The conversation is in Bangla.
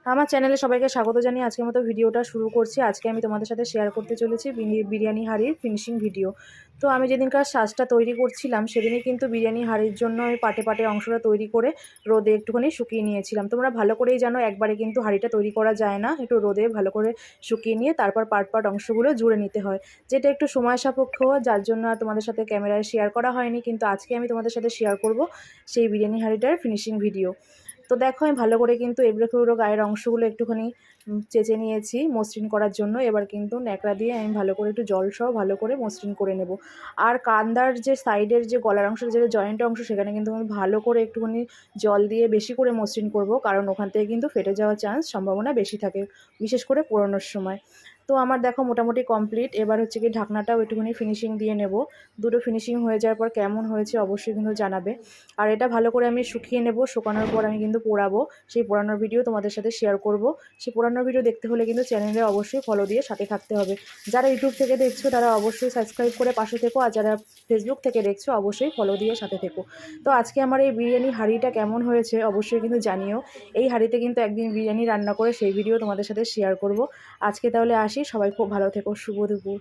আমার চ্যানেলে সবাইকে স্বাগত জানিয়ে আজকের মতো ভিডিওটা শুরু করছি। আজকে আমি তোমাদের সাথে শেয়ার করতে চলেছি বিরিয়ানি হাঁড়ির ফিনিশিং ভিডিও। তো আমি যেদিনকার সাজটা তৈরি করছিলাম সেদিনই কিন্তু বিরিয়ানি হাঁড়ির জন্য ওই পাটে পাটে অংশটা তৈরি করে রোদে একটুখানি শুকিয়ে নিয়েছিলাম। তোমরা ভালো করেই জানো একবারে কিন্তু হাঁড়িটা তৈরি করা যায় না, একটু রোদে ভালো করে শুকিয়ে নিয়ে তারপর পাট পাট অংশগুলো জুড়ে নিতে হয়, যেটা একটু সময় সাপেক্ষ, যার জন্য আর তোমাদের সাথে ক্যামেরায় শেয়ার করা হয়নি। কিন্তু আজকে আমি তোমাদের সাথে শেয়ার করব সেই বিরিয়ানি হাঁড়িটার ফিনিশিং ভিডিও। তো দেখো আমি ভালো করে কিন্তু এবড়ো খেবড়ো গায়ের অংশগুলো একটুখানি চেঁচে নিয়েছি মসৃণ করার জন্য। এবার কিন্তু ন্যাকড়া দিয়ে আমি ভালো করে একটু জল সহ ভালো করে মসৃণ করে নেব। আর কান্দার যে সাইডের যে গলার অংশ, যে জয়েন্ট অংশ, সেখানে কিন্তু আমি ভালো করে একটুখানি জল দিয়ে বেশি করে মসৃণ করব, কারণ ওখান থেকে কিন্তু ফেটে যাওয়ার সম্ভাবনা বেশি থাকে, বিশেষ করে পোড়ানোর সময়। তো আমার দেখো মোটামুটি কমপ্লিট। এবার হচ্ছে কি ঢাকনাটাও একটুখানি ফিনিশিং দিয়ে নেব। দুটো ফিনিশিং হয়ে যাওয়ার পর কেমন হয়েছে অবশ্যই কিন্তু জানাবে। আর এটা ভালো করে আমি শুকিয়ে নেব। শুকানোর পর আমি কিন্তু পোড়াবো, সেই পোড়ানোর ভিডিও তোমাদের সাথে শেয়ার করব। সেই পোড়ানোর ভিডিও দেখতে হলে কিন্তু চ্যানেলে অবশ্যই ফলো দিয়ে সাথে থাকতে হবে। যারা ইউটিউব থেকে দেখছো তারা অবশ্যই সাবস্ক্রাইব করে পাশে থেকো, আর যারা ফেসবুক থেকে দেখছো অবশ্যই ফলো দিয়ে সাথে থেকো। তো আজকে আমার এই বিরিয়ানি হাঁড়িটা কেমন হয়েছে অবশ্যই কিন্তু জানিও। এই হাঁড়িতে কিন্তু একদিন বিরিয়ানি রান্না করে সেই ভিডিও তোমাদের সাথে শেয়ার করব। আজকে তাহলে আসি, সবাই খুব ভালো থেকো, শুভ দুপুর।